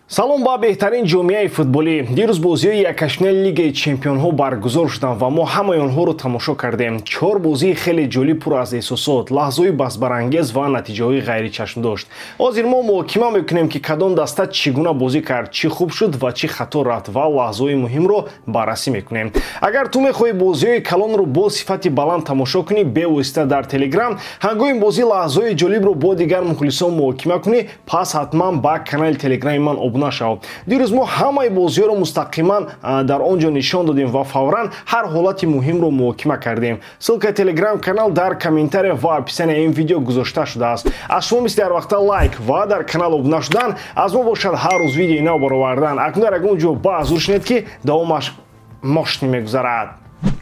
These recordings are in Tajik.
салом ба беҳтарин ҷомеаи футболӣ. дирӯз бозиҳои якашнали лигаи чемпионҳо баргузор шуданд ва мо ҳамаи онҳоро тамошо кардем. 4 бозии хеле ҷолиб пур аз эҳсосот, лаҳзаҳои базбарангез ва натиҷаҳои ғайричашмдошт. ҳозир мо муҳокима мекунем ки кадом даста чӣ гуна бозӣ кард, чӣ хуб шуд ва чӣ хато рафт ва лаҳзаҳои муҳимро баррасӣ мекунем. агар ту мехоҳӣ бозиҳои калонро бо сифати баланд тамошо кунӣ, бевосита дар телеграм ҳангоми бозӣ лаҳзаҳои ҷолибро бо дигар мухлисон муҳокима кунӣ, пас ҳатман ба канали телеграми ман нашав. дирӯз мо ҳамаи бозиҳоро мустақиман дар он ҷо нишон додем ва фавран ҳар ҳолати муҳимро муҳокима кардем. ссилкаи телеграм канал дар комментария ва описанияи ин видео гузошта шудааст. аз шумо мисли ҳар вақта лайк ва дар канал обуна шудан, аз мо бошад ҳар рӯз видеои нав баровардан. акнун дар ягон ҷо ба ҳузур шунед ки давомаш мошни мегузарад.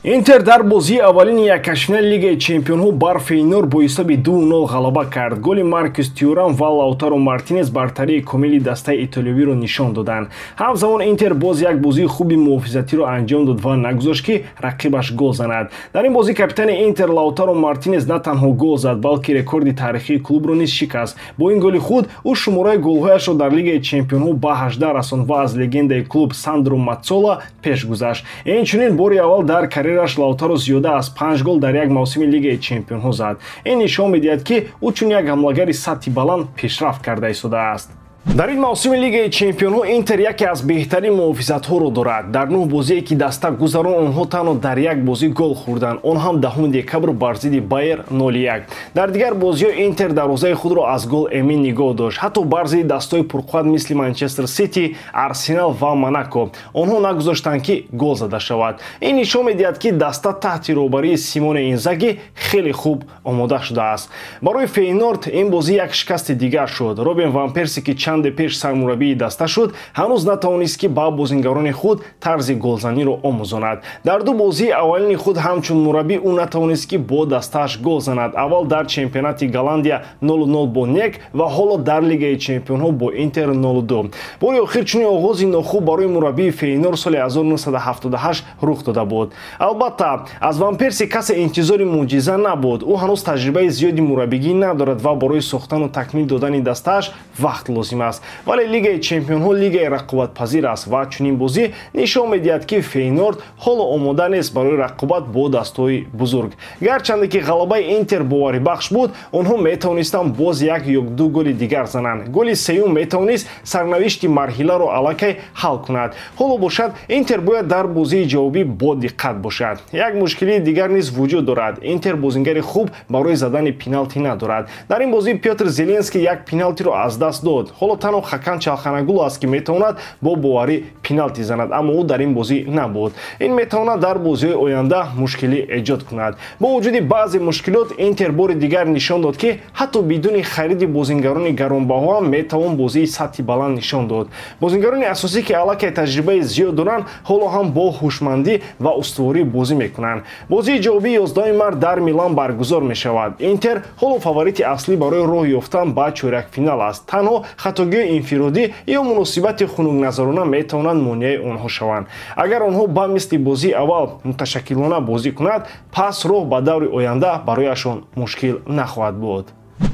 интер дар бозии аввалини якашнали лигаи чемпионҳо бар Фейнор бо ҳисоби 2-0 ғалаба кард. голи Маркус Тюрам ва Лаутаро Мартинес бартарии комили дастаи итолиёвиро нишон доданд. ҳамзамон Интер боз як бозии хуби муҳофизатиро анҷом дод ва нагузошт ки рақибаш гол занад. дар ин бозӣ капитани Интер Лаутаро Мартинес на танҳо гол зад, балки рекорди таърихии клубро низ шикаст. бо ин голи худ ӯ шумораи голҳояшро дар лигаи чемпионҳо ба 18 расонд ва аз легендаи клуб Сандро Маццола пеш гузашт. инчунин бори аввал дар карьераш Лаутаро зиёда аз 5 гол дар як мавсими лигаи чемпионҳо зад. ин нишон медиҳад ки ӯ чун як ҳамлагари сатҳи баланд пешрафт карда истодааст. дар ин мавсими лигаи чемпионҳо Интер яке аз беҳтарин муҳофизатҳоро дорад. дар 9 бозие ки даста гузарон, онҳо танҳо дар як бозӣ гол хӯрданд, он ҳам 10 декабр бар зидди Байер 0-1. дар дигар бозиҳо Интер дарвозаи худро аз гол эмин нигоҳ дошт. ҳатто бар зидди дастаҳои пурқувват мисли Манчестер Сити, Арсенал ва Монако онҳо нагузоштанд ки гол зада шавад. ин нишон медиҳад ки даста таҳти роҳбарии Симоне Инзаги хеле хуб омода шудааст. барои Фейнорд ин бозӣ як шикасти дигар шуд. Робин ван Перси ки чанде пеш сармураббии даста шуд, ҳанӯз натавонист ки ба бозингарони худ тарзи голзаниро омӯзонад. дар ду бозии аввалини худ ҳамчун мураббӣ ӯ натавонист ки бо дастааш гол занад. аввал дар чемпионати Голландия 0-0 бо Нек ва ҳоло дар лигаи чемпионҳо бо Интер 0-2. бори охир чунин оғози нохуб барои мураббии Фейнор соли 1978 рух дода буд. албатта аз ван Перси касе интизори мӯъҷиза набуд. ӯ ҳанӯз таҷрибаи зиёди мураббигӣ надорад ва барои сохтану такмил додани дастааш вақт лозим аст. вале лигаи чемпионҳо лигаи рақобатпазир аст ва чунин бозӣ нишон медиҳад ки Фейнорд ҳоло омода нест барои рақобат бо дастҳои бузург. гарчанде ки ғалабаи Интер боварибахш буд, онҳо метавонистанд боз як ё ду голи дигар зананд. голи сеюм метавонист сарнавишти марҳиларо аллакай ҳал кунад. ҳоло бошад Интер бояд дар бозии ҷавобӣ бо диққат бошад. як мушкили дигар низ вуҷуд дорад. Интер бозингари хуб барои задани пеналти надорад. дар ин бозӣ Пётр Зеленский як пеналтиро аз даст дод. ҳоло танҳо Хакан Чалханагулу аст ки метавонад бо боварӣ пеналти занад, аммо ӯ дар ин бозӣ набуд. ин метавонад дар бозиҳои оянда мушкилӣ эҷод кунад. бо вуҷуди баъзе мушкилот Интер бори дигар нишон дод ки ҳатто бидуни хариди бозингарони гаронбаҳо ҳам метавон бозии сатҳи баланд нишон дод. бозингарони асосӣ ки аллакай таҷрибаи зиёд доранд, ҳоло ҳам бо ҳушмандӣ ва устуворӣ бозӣ мекунанд. бозии ҷавобии 11 март дар Милан баргузор мешавад. Интер ҳоло фаворити аслӣ барои роҳ ёфтан ба чоракфинал аст. танҳо хатогии инфиродӣ ё муносибати хунукназарона метавонанд монеаи онҳо шаванд. агар онҳо ба мисли бозии аввал муташаккилона бозӣ кунад, пас роҳ ба даври оянда барояшон мушкил нахоҳад буд.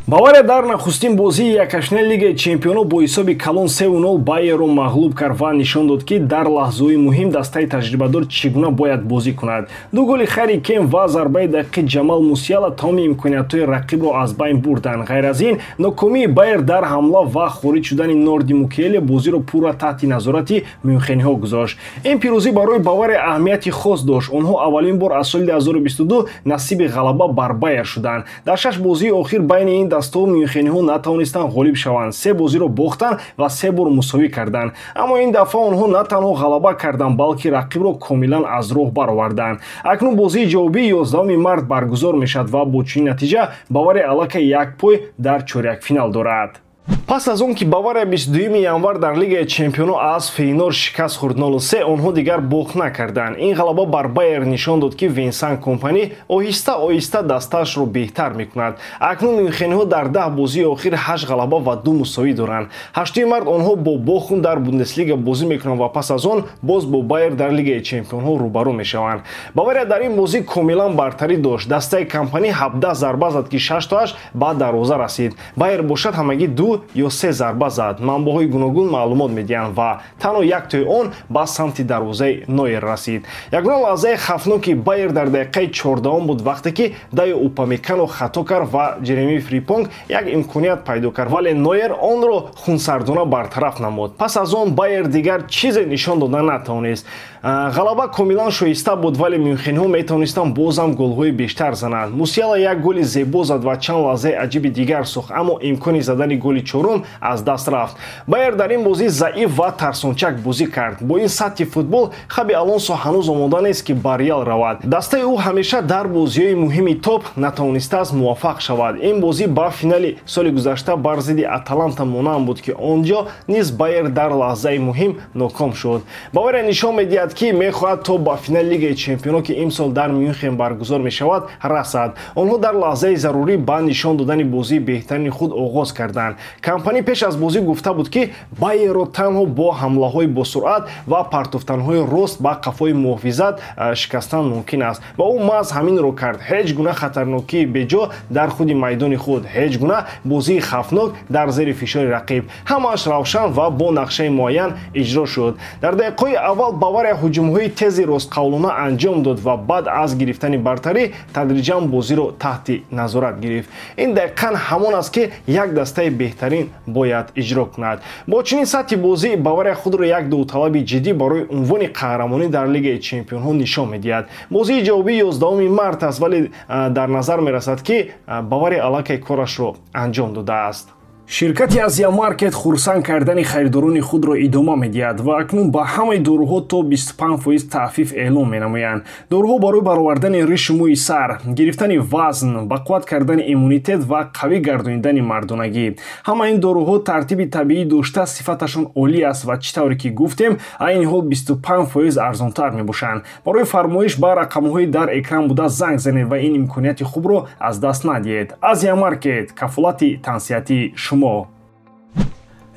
Бавария дар нахустин бозии якашнали лигаи чемпионҳо бо ҳисоби калон 3-0 Байерро мағлуб кард ва нишон дод ки дар лаҳзаҳои муҳим дастаи таҷрибадор чӣ гуна бояд бозӣ кунад. ду голи Харри Кейн ва зарбаи дақиқи Ҷамал Мусиала тамоми имкониятҳои рақибро аз байн бурданд. ғайр аз ин, нокомии Байер дар ҳамла ва хориҷ шудани Норди Мукеле бозиро пурра таҳти назорати мюнхениҳо гузошт. ин пирӯзӣ барои Бавария аҳамияти хос дошт. онҳо аввалин бор аз соли 2022 насиби ғалаба бар Байер шуданд. дар 6 бозии охир байни ин дастаҳо мюнхениҳо натавонистанд ғолиб шаванд. 3 бозиро бохтанд ва 3 бор мусовӣ карданд. аммо ин дафъа онҳо на танҳо ғалаба карданд, балки рақибро комилан аз роҳ бароварданд. акнун бозии ҷавобии 11 март баргузор мешавад ва бо чунин натиҷа Бавария аллакай як пой дар чорякфинал дорад. пас аз он ки Бавария 22 январ дар лигаи чемпионҳо аз Фейнор шикаст хӯрд 0-3, онҳо дигар бохт накарданд. ин ғалаба бар Байер нишон дод ки Винсан Компани оҳиста оҳиста дастаашро беҳтар мекунад. акнун мюнхениҳо дар 10 бозии охир 8 ғалаба ва 2 мусовӣ доранд. 8 март онҳо бо Бохум дар Бундеслига бозӣ мекунанд ва пас аз он боз бо Байер дар лигаи чемпионҳо рӯбарӯ мешаванд. Бавария дар ин бозӣ комилан бартарӣ дошт. дастаи Компани 17 зарба зад ки 6 тоаш ба дарвоза расид. Байер бошад ҳамагӣ 2 ё 3 зарба зад. Манбаъҳои гуногун маълумот медиҳанд ва танҳо яктои он ба самти дарвозаи Нойер расид. Ягона лаҳзаи хафноки Байер дар дақиқаи 14 буд, вақте ки Дайо Упамекано хато кард ва Джереми Фрипонг як имконият пайдо кард, вале Нойер онро хунсардона бартараф намуд. Пас аз он Байер дигар чизе нишон дода натавонист. Ғалаба комилан шоиста буд, вале мюнхенҳо метавонистанд бозам голҳои бештар зананд. Мусиала як голи зебо зад ва чанд лаҳзаи аҷиби дигар сохт, аммо имкони задани голи чорум аз даст рафт. Байер дар ин бозӣ заиф ва тарсончак бозӣ кард. Бо ин сатҳи футбол Хаби Алонсо ҳанӯз омода нест ки ба Реал равад. Дастаи ӯ ҳамеша дар бозиҳои муҳими топ натавонистааст муваффақ шавад. Ин бозӣ ба финали соли гузашта бар зидди Аталанта монанд буд, ки онҷо низ Байер дар лаҳзаи муҳим ноком шуд. Бавария нишон медиҳад ки мехоҳад то ба финали Лигаи Чемпионҳо, ки имсол дар Мюнхен баргузор мешавад, расад. Онҳо дар лаҳзаи зарурӣ ба нишон додани бозии беҳтарини худ оғоз карданд. Компани пеш аз бозӣ гуфта буд ки Байерро танҳо бо ҳамлаҳои босуръат ва партофтанҳои рост ба қафои муҳофизат шикастан мумкин аст ва ӯ маҳз ҳаминро кард. Ҳеҷ гуна хатарнокии беҷо дар худи майдони худ, ҳеҷ гуна бозии хафнок дар зери фишори рақиб. Ҳамааш равшан ва бо нақшаи муайян иҷро шуд. Дар дақиқаҳои аввал Бавария ҳуҷумҳои тези ростқавлона анҷом дод ва баъд аз гирифтани бартарӣ тадриҷан бозиро таҳти назорат гирифт. Ин дақиқан ҳамон аст ки як дастаи беҳтарин бояд иҷро кунад. Бо чунин сатҳи бозӣ Бавария худро як довталаби ҷиддӣ барои унвони қаҳрамонӣ дар Лигаи Чемпионҳо нишон медиҳад. Бозии ҷавобии 11 март аст, вале дар назар мерасад ки Бавария аллакай корашро анҷом додааст. Ширкати Азия Маркет хурсанд кардани харидорони худро идома медиҳад ва акнун ба ҳамаи доруҳо то 25% таъфиф эълон менамоянд. Доруҳо барои баровардани риши мӯи сар, гирифтани вазн, бақувват кардани иммунитет ва қавӣ гардонидани мардонагӣ. Ҳама ин доруҳо тартиби табиӣ дошта сифаташон олӣ аст ва чӣ тавре ки гуфтем, айни ҳол 25% арзонтар мебошанд. Барои фармоиш ба рақамҳои дар экран буда занг занед ва ин имконияти хубро аз даст надиҳед. Азия Маркет, кафолати тансиятии шумо.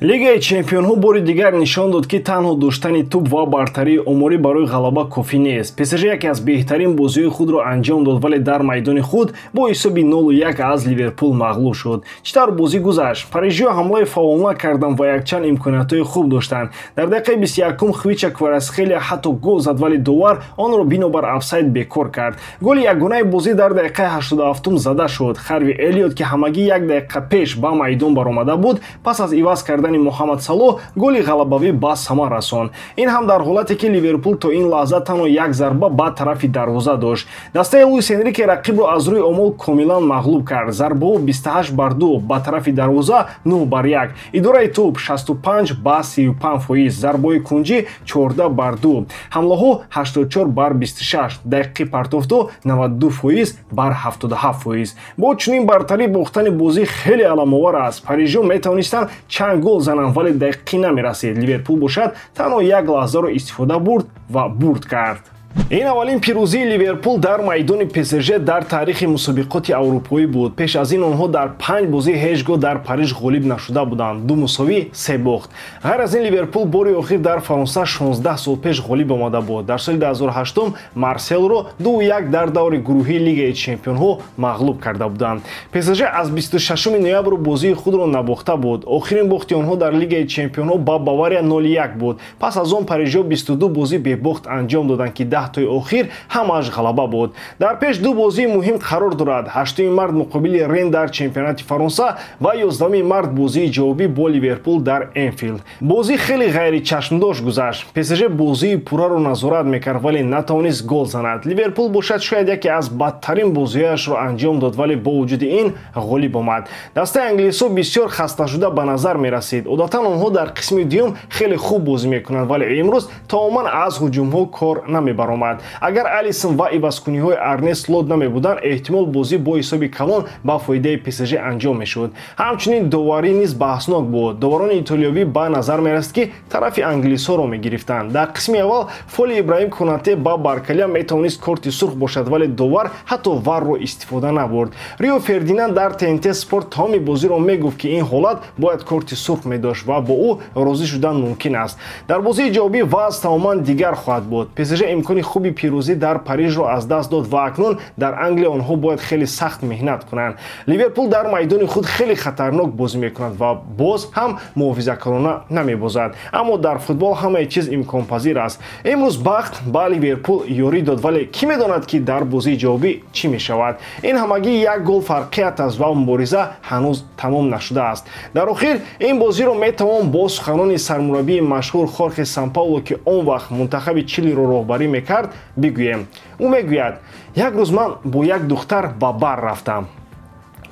Лигаи Чемпионҳо бори дигар нишон дод ки танҳо доштани тӯб ва бартарии оморӣ барои ғалаба кофӣ нест. ПСЖ яке аз беҳтарин бозиҳои худро анҷом дод, вале дар майдони худ бо ҳисоби 0-1 аз Ливерпул мағлуб шуд. Чӣ тавр бозӣ гузашт? Парижиҳо ҳамлаи фаъолона карданд ва якчанд имкониятҳои хуб доштанд. Дар дақиқаи 21 Хвича Кварацхелия ҳатто гол зад, вале довар онро бинобар офсайд бекор кард. Голи ягонаи бозӣ дар дақиқаи 87 зада шуд. Харви Элиот, ки ҳамагӣ як дақиқа пеш ба майдон баромада буд, пас аз иваз кардани Муҳаммад Салоҳ голи ғалабавӣ ба сама расон. Ин ҳам дар ҳолате ки Ливерпул то ин лаҳза танҳо як зарба ба тарафи дарвоза дошт. Дастаи Луис Энрике рақибро аз рӯи омол комилан мағлуб кард. Зарбаҳо 28-2 ба тарафи дарвоза 9-1. Идораи тӯб 65-35%, зарбаҳои кунҷӣ 14-2, ҳамлаҳо 84-26, дақиқи партофту 92-77%. Бо чунин бартарӣ бохтани бозӣ хеле аламовар аст. Парижиҳо метавонистанд чанд гол зананд, вале дақиқӣ намерасид. Ливерпул бошад танҳо як лаҳзаро истифода бурд ва бурд кард. Ин аввалин пирӯзии Ливерпул дар майдони ПСЖ дар таърихи мусобиқоти аврупоӣ буд. Пеш аз ин онҳо дар 5 бозӣ ҳеҷ гоҳ дар Париж ғолиб нашуда буданд. 2 мусовӣ, 3 бохт. Ғайр аз ин Ливерпул бори охир дар Фаронса 16 сол пеш ғолиб омада буд. Дар соли 2008 Марселро 2-1 дар даври гурӯҳии Лигаи Чемпионҳо мағлуб карда буданд. ПСЖ аз 26 ноябр бозии худро набохта буд. Охирин бохти онҳо дар Лигаи Чемпионҳо ба Бавария 0-1 буд. Пас аз он парижиҳо 22 бозӣ бебохт анҷом доданд, ки 10 тои охир ҳамааш ғалаба буд. Дар пеш ду бозии муҳим қарор дорад. 8 март муқобили Рен дар чемпионати Фаронса ва 11 март бозии ҷавобӣ бо Ливерпул дар Энфилд. Бозӣ хеле ғайричашмдош гузашт. ПСЖ бозии пурраро назорат мекард, вале натавонист гол занад. Ливерпул бошад шояд яке аз бадтарин бозиҳояшро анҷом дод, вале бо вуҷуди ин ғолиб омад. Дастаи англисо бисёр хасташуда ба назар мерасид. Одатан онҳо дар қисми дуюм хеле хуб бозӣ мекунанд, вале имрӯз таоман аз ҳуҷумҳо кор намебаромад. Агар Алисон ва ивазкуниҳои Арнест Лот намебуданд, эҳтимол бозӣ бо ҳисоби калон ба фоидаи ПСЖ анҷом мешуд. Ҳамчунин доварӣ низ баҳснок буд. Доварони итолиёвӣ ба назар мерасид ки тарафи англисоро мегирифтанд. Дар қисми аввал фоли Ибраҳим Конате ба Баркалия метавонист корти сурх бошад, вале довар ҳатто варро истифода набурд. Рио Фердинанд дар ТНТ Спорт тамоми бозиро мегуфт ки ин ҳолат бояд корти сурх медошт ва бо ӯ розӣ шудан мумкин аст. Дар бозии ҷавобӣ вазъ тамоман дигар хоҳад буд. ПСЖ имкони хуби пирӯзӣ дар Парижро аз даст дод ва акнун дар Англия онҳо бояд хеле сахт меҳнат кунанд. Ливерпул дар майдони худ хеле хатарнок бозӣ мекунад ва боз ҳам муҳофизакорона намебозад. Аммо дар футбол ҳамаи чиз имконпазир аст. Имрӯз бахт ба Ливерпул ёрӣ дод, вале кӣ медонад ки дар бозии ҷавобӣ чӣ мешавад? Ин ҳамагӣ як гол фарқият аст ва мубориза ҳанӯз тамом нашудааст. Дар охир ин бозиро метавон бо суханони сармураббии машҳур Хорхе Санпауло, ки он вақт мунтахаби Чилиро роҳбарӣ мекард, бигӯем. Ӯ мегӯяд: як рӯз ман бо як духтар ба бар рафтам.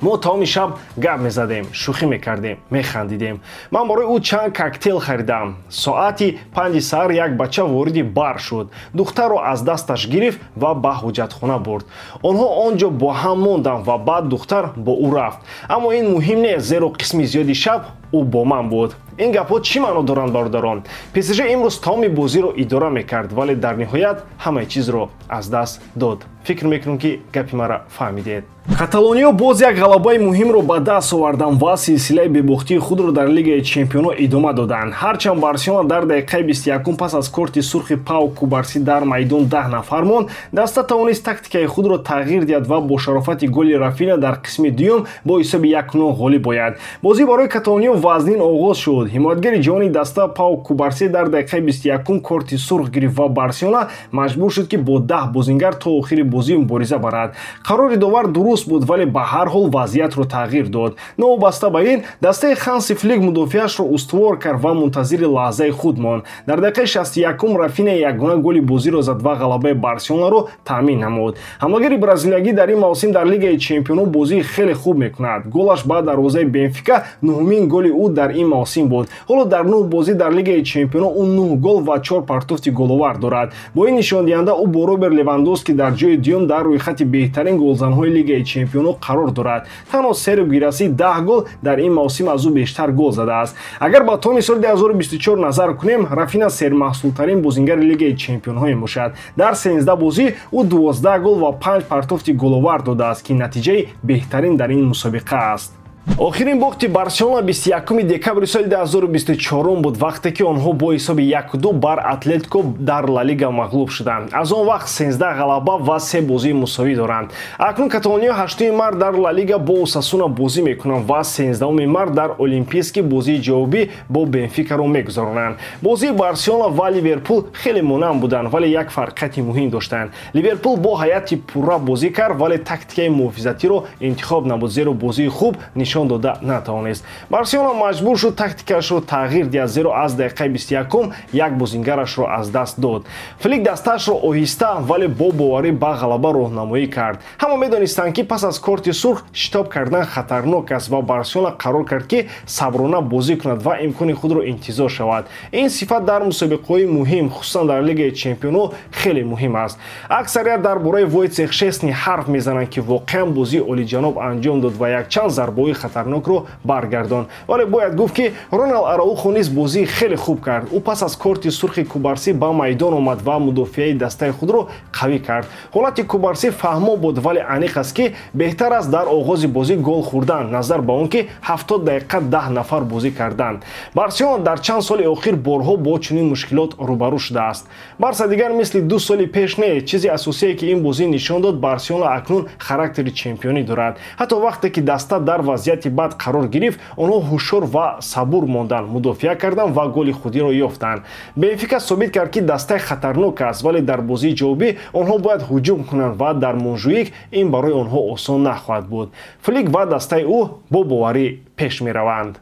мо тамоми шаб гап мезадем, шӯхӣ мекардем, механдидем. Ман барои ӯ чанд коктейл харидам. Соати 5 саҳар як бача вориди бар шуд. Духтарро аз дасташ гирифт ва ба ҳоҷатхона бурд. Онҳо он ҷо бо ҳам монданд ва баъд духтар бо ӯ рафт. Аммо ин муҳим нест, зеро қисми зиёди шаб ӯ бо ман буд. ин гапҳо чӣ маъно доранд, бародарон? ПСЖ имрӯз тамоми бозиро идора мекард, вале дар ниҳоят ҳамаи чизро аз даст дод. фикр мекунам, ки гапи маро фаҳмидед. Каталониё боз як ғалабаи муҳимро ба даст оварданд ва силсилаи бебохтии худро дар Лигаи Чемпионҳо идома доданд. Ҳарчанд Барселона дар дақиқаи 21 пас аз корти сурхи Пау Кубарси дар майдон 10 нафар монд, даста тавонист тактикаи худро тағйир диҳад ва бо шарофати голи Рафина дар қисми дуюм бо ҳисоби 1-0 ғолиб ояд. Бозӣ барои Каталониё вазнин оғоз шуд. ҳимоятгари ҷони даста Пау Кубарси дар дақиқаи 21 корти сурх гирифт ва Барселона маҷбур шуд, ки бо 10 бозингар то охири бозӣ мубориза барад. қарори довар дуруст буд, вале ба ҳар ҳол вазъиятро тағйир дод. Новобаста ба ин, дастаи Ханси Флик мудофиаашро устувор кард ва мунтазири лаҳзаи худ монд. Дар дақиқаи 61 Рафина ягона голи бозиро зад ва ғалабаи Барселонаро таъмин намуд. ҳамлагари бразилиягӣ дар ин мавсим дар Лигаи Чемпионҳо бозии хеле хуб мекунад. Голаш ба дарвозаи Бенфика 9-мин голи ӯ дар ин мавсим буд. ҳоло дар 9 бозӣ дар Лигаи Чемпионҳо ӯ 9 гол ва 4 партофти головар дорад. бо ин нишондиҳанда ӯ бо Роберт Левандовски дар ҷои дуюм дар рӯйхати беҳтарин голзанҳои Лигаи Чемпионҳо қарор дорад. танҳо Серхио Гираси 10 гол дар ин мавсим аз ӯ бештар гол задааст. агар ба томи соли 2024 назар кунем, Рафина сермаҳсултарин бозингари Лигаи Чемпионҳо мебошад. дар 13 бозӣ ӯ 12 гол ва 5 партофти головар додааст, ки натиҷаи беҳтарин дар ин мусобиқа аст. охирин бохти Барселона 21 декабри соли 2024 буд, вақте ки онҳо бо ҳисоби 1-2 бар Атлетико дар Ла Лига мағлуб шуданд. аз он вақт 13 ғалаба ва 3 бозии мусовӣ доранд. акнун Каталониё 8 март дар Ла Лига бо Осасуна бозӣ мекунанд ва 13 март дар Олимпийский бозии ҷавобӣ бо Бенфикаро мегузаронанд. бозии Барселона ва Ливерпул хеле монанд буданд, вале як фарқияти муҳим доштанд. Ливерпул бо ҳайати пурра бозӣ кард, вале тактикаи муҳофизатиро интихоб намуд, зеро бозии хуб нишон дода натавонист. Барселона маҷбур шуд тактикаашро тағйир диҳад, зеро аз дақиқаи 21 як бозингарашро аз даст дод. Флик дастаашро оҳиста, вале бо боварӣ ба ғалаба роҳнамоӣ кард. ҳама медонистанд, ки пас аз корти сурх шитоб кардан хатарнок аст ва Барселона қарор кард, ки саброна бозӣ кунад ва имкони худро интизор шавад. ин сифат дар мусобиқаҳои муҳим, хусусан дар Лигаи Чемпионҳо хеле муҳим аст. аксарият дар бораи Войцех Шестни ҳарф мезананд, ки воқеан бозии олиҷаноб анҷом дод ва якчанд зарбаҳои хатарнокро баргардон. вале бояд гуфт, ки Ронал Араухо низ бозии хеле хуб кард. ӯ пас аз корти сурхи Кубарси ба майдон омад ва мудофиаи дастаи худро қавӣ кард. ҳолати Кубарси фаҳмо буд, вале аниқ аст, ки беҳтар аст дар оғози бозӣ гол хӯрдан, назар ба он ки 70 дақиқа 10 нафар бозӣ карданд. Барселона дар чанд соли охир борҳо бо чунин мушкилот рӯбарӯ шудааст. Барса дигар мисли 2 соли пеш нест. чизи асосие, ки ин бозӣ нишон дод, Барселона акнун характери чемпионӣ дорад. ҳатто вақте ки даста дар вазъияти бад қарор гирифт, онҳо ҳушёр ва сабур монданд, мудофиа карданд ва голи худиро ёфтанд. Бенфика собит кард, ки дастаи хатарнок аст, вале дар бозии ҷавобӣ онҳо бояд ҳуҷум кунанд ва дар монҷӯик ин барои онҳо осон нахоҳад буд. Флик ва дастаи ӯ бо боварӣ пеш мераванд.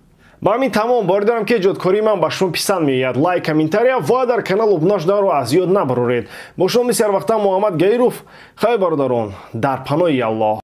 ба ҳамин тамом боридорам, ки ҷодкории ман ба шумо писанд меояд. лайк, комментария ва дар канал обуна шуданро аз ёд набароред. бо шумо мисли ҳар вақта Муҳаммад Гаиров. хайр бародарон, дар паноҳи Аллоҳ.